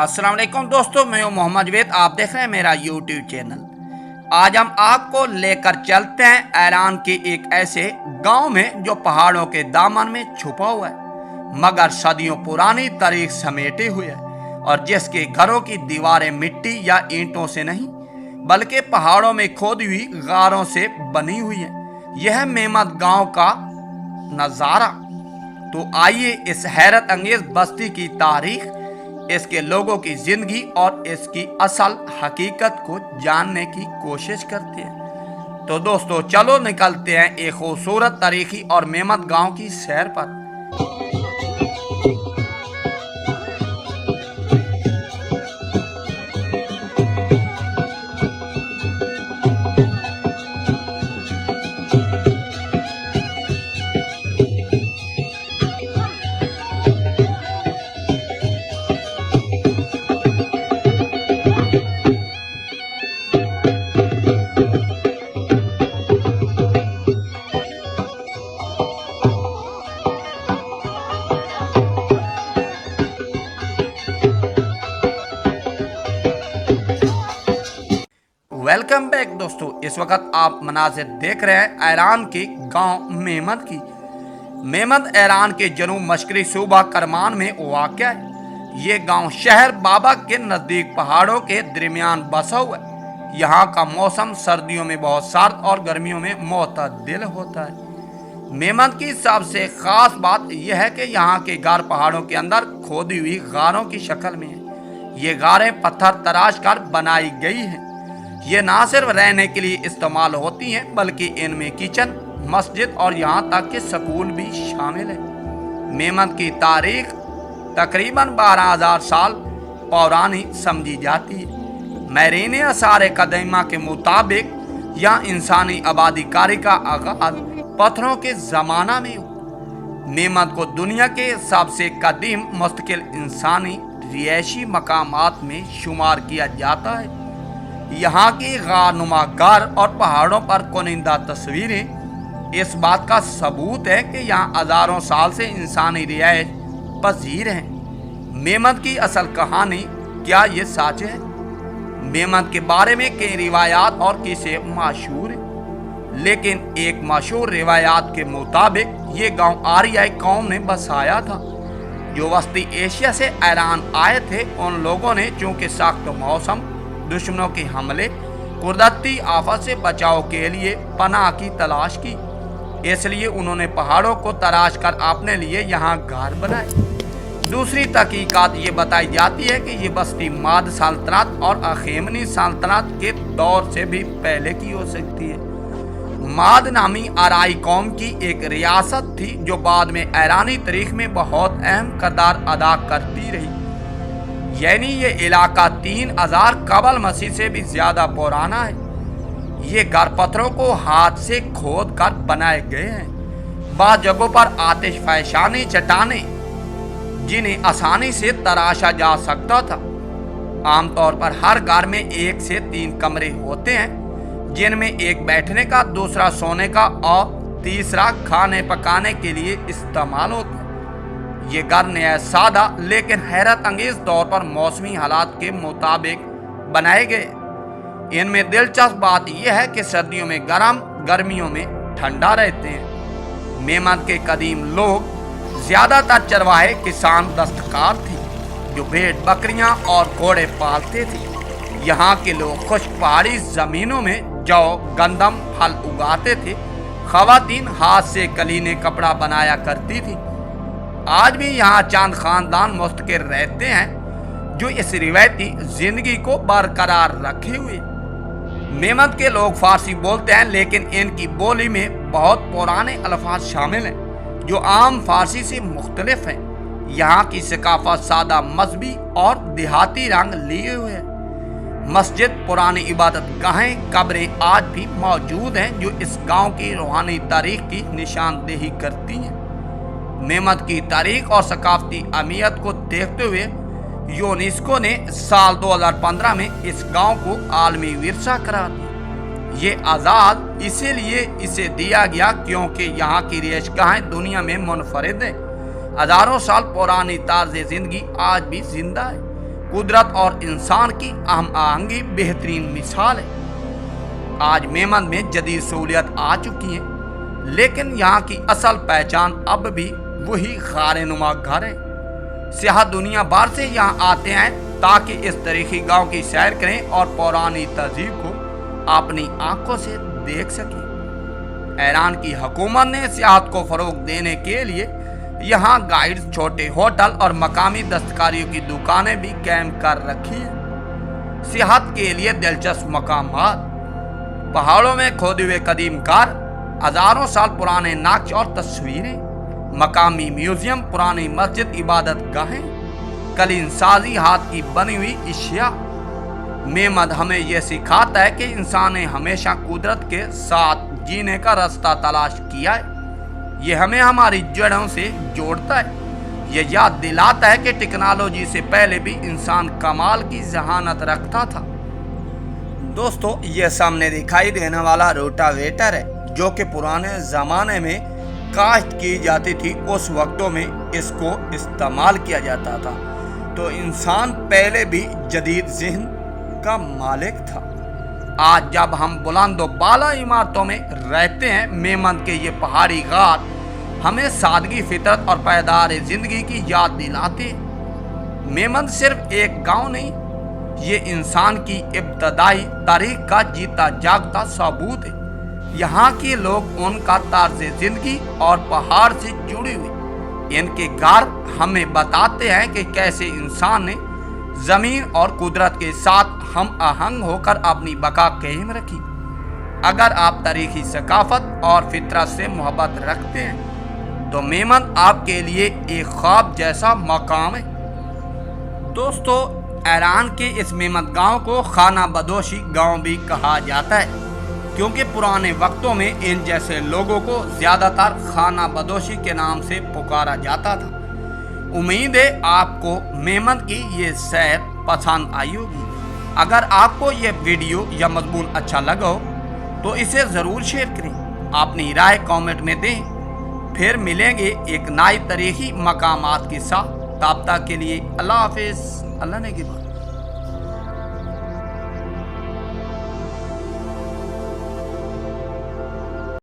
अस्सलाम वालेकुम दोस्तों, मैं हूं मोहम्मद वेद। आप देख रहे हैं मेरा यूट्यूब चैनल। आज हम आपको लेकर चलते हैं ईरान के एक ऐसे गांव में जो पहाड़ों के दामन में छुपा हुआ है, मगर सदियों पुरानी तारीख समेटे हुए है, और जिसके घरों की दीवारें मिट्टी या ईंटों से नहीं बल्कि पहाड़ों में खोदी हुई गारों से बनी हुई है। यह मेमत गांव का नज़ारा। तो आइए इस हैरत अंगेज बस्ती की तारीख, इसके लोगों की जिंदगी और इसकी असल हकीकत को जानने की कोशिश करते हैं। तो दोस्तों चलो निकलते हैं एक खूबसूरत तारीखी और मेमत गांव की सैर पर। वेलकम बैक दोस्तों, इस वक्त आप मनाजिर देख रहे हैं ईरान के गांव मेमत की। मेमत ईरान के जनूब मशरकी सूबा करमान में वाक़ है। ये गांव शहर बाबा के नज़दीक पहाड़ों के दरमियान बसा हुआ है। यहाँ का मौसम सर्दियों में बहुत सर्द और गर्मियों में मोतदिल होता है। मेमत की सबसे ख़ास बात यह है कि यहाँ के गार पहाड़ों के अंदर खोदी हुई गारों की शक्ल में है। ये गारें पत्थर तराश कर बनाई गई हैं। ये ना सिर्फ रहने के लिए इस्तेमाल होती हैं बल्कि इनमें किचन, मस्जिद और यहाँ तक कि स्कूल भी शामिल है। मेमत की तारीख तकरीबन 12,000 साल पुरानी समझी जाती है। मैरीन आसार कदीमा के मुताबिक यहाँ इंसानी आबादीकारी का आगाज पत्थरों के ज़माना में हुआ। मेमत को दुनिया के सबसे कदीम मुस्तकिल इंसानी रिहायशी मकामात में शुमार किया जाता है। यहाँ की गारनुमा गार और पहाड़ों पर कोनिंदा तस्वीरें इस बात का सबूत है कि यहाँ हजारों साल से इंसानी रिहायश पजीर हैं। मेमत की असल कहानी क्या ये सच है? मेमत के बारे में कई रिवायात और किस्से मशहूर हैं, लेकिन एक मशहूर रिवायात के मुताबिक ये गांव आर्याई कौम ने बसाया था, जो वस्ती एशिया से ईरान आए थे। उन लोगों ने चूँकि सख्त मौसम, दुश्मनों के हमले, कुदरती आफत से बचाव के लिए पनाह की तलाश की, इसलिए उन्होंने पहाड़ों को तराश कर अपने लिए यहाँ घर बनाए। दूसरी तहकीकात ये बताई जाती है कि ये बस्ती माद सल्तनत और अखेमनी सल्तनत के दौर से भी पहले की हो सकती है। माद नामी आराई कौम की एक रियासत थी जो बाद में ईरानी तारीख में बहुत अहम किरदार अदा करती रही। यानी ये इलाका 3000 कबल मसीह से भी ज्यादा पुराना है। ये घर पत्थरों को हाथ से खोद कर बनाए गए हैं। बाद जगहों पर आतिश फैशानी चट्टानें जिन्हें आसानी से तराशा जा सकता था। आमतौर पर हर घर में 1 से 3 कमरे होते हैं, जिनमें एक बैठने का, दूसरा सोने का और तीसरा खाने पकाने के लिए इस्तेमाल होता है। ये घर नहायत सादा लेकिन हैरत अंगेज तौर पर मौसमी हालात के मुताबिक बनाए गए। इनमें दिलचस्प बात यह है कि सर्दियों में गर्म, गर्मियों में ठंडा रहते हैं। मेमत के कदीम लोग ज्यादातर चरवाहे, किसान, दस्तकार थे जो भेड़, बकरियां और घोड़े पालते थे। यहाँ के लोग खुश्क पहाड़ी जमीनों में जौ, गंदम, फल उगाते थे। खवातीन हाथ से कलीने कपड़ा बनाया करती थी। आज भी यहाँ चंद खानदान मुस्तकिल रहते हैं जो इस रिवायती जिंदगी को बरकरार रखे हुए। मेमत के लोग फारसी बोलते हैं, लेकिन इनकी बोली में बहुत पुराने अल्फाज शामिल हैं जो आम फारसी से मुख्तलिफ हैं। यहाँ की सकाफत सादा, मजहबी और देहाती रंग लिए हुए है। मस्जिद, पुरानी इबादत गाहें, कब्रें आज भी मौजूद हैं जो इस गांव की रूहानी तारीख की निशानदेही करती हैं। मेमत की तारीख और सकाफती अहमियत को देखते हुए यूनेस्को ने साल 2015 में इस गांव को आलमी विरसा करार दिया। ये आज़ाद इसीलिए इसे दिया गया क्योंकि यहाँ की रिहायशगाहें दुनिया में मुनफरिद हैं। हजारों साल पुरानी तर्ज जिंदगी आज भी जिंदा है। कुदरत और इंसान की अहम आहंगी बेहतरीन मिसाल है। आज मेमन में जदीद सहूलियत आ चुकी हैं, लेकिन यहाँ की असल पहचान अब भी वही खारेनुमा घर है। सियाह दुनिया भर से यहाँ आते हैं ताकि इस तारीखी गांव की सैर करें और पुरानी तहजीब को अपनी आंखों से देख सकें। ईरान की हुकूमत ने सियाहत को फरोग देने के लिए यहाँ गाइड्स, छोटे होटल और मकामी दस्तकारियों की दुकानें भी कायम कर रखी हैं। सियाहत के लिए दिलचस्प मकामात, पहाड़ों में खोदे हुए कदीम कार, हजारों साल पुराने नक्श और तस्वीरें, मकामी म्यूजियम, पुरानी मस्जिद, इबादत गाहें, कलीन साजी, हाथ की बनी हुई अशिया। मेमद हमें यह सिखाता है कि इंसान ने हमेशा कुदरत के साथ जीने का रास्ता तलाश किया है। यह हमें हमारी जड़ों से जोड़ता है। यह याद दिलाता है कि टेक्नोलॉजी से पहले भी इंसान कमाल की जहानत रखता था। दोस्तों, यह सामने दिखाई देने वाला रोटावेटर है जो कि पुराने ज़माने में काश्त की जाती थी। उस वक्तों में इसको इस्तेमाल किया जाता था, तो इंसान पहले भी जदीद ज़हन का मालिक था। आज जब हम बुलंद बाला इमारतों में रहते हैं, मेमन के ये पहाड़ी गार हमें सादगी, फितरत और पायदार ज़िंदगी की याद दिलाते हैं। मेमन सिर्फ एक गांव नहीं, ये इंसान की इब्तदाई तारीख का जीता जागता सबूत है। यहाँ के लोग उनका तर्ज ज़िंदगी और पहाड़ से जुड़े हुए इनके घर हमें बताते हैं कि कैसे इंसान ने ज़मीन और कुदरत के साथ हम आहंग होकर अपनी बका कायम रखी। अगर आप तारीखी सकाफत और फितरत से मोहब्बत रखते हैं तो मेमन आपके लिए एक ख्वाब जैसा मकाम है। दोस्तों, ईरान के इस मेमन गांव को खाना बदोशी गांव भी कहा जाता है, क्योंकि पुराने वक्तों में इन जैसे लोगों को ज़्यादातर खाना बदोशी के नाम से पुकारा जाता था। उम्मीद है आपको मेमन की ये सैर पसंद आई होगी। अगर आपको ये वीडियो या मजमून अच्छा लगा हो तो इसे ज़रूर शेयर करें, अपनी राय कमेंट में दें। फिर मिलेंगे एक नए तारीखी मकामात के साथ। तब तक के लिए अल्लाह हाफिज़। अल्लाह ने की बात।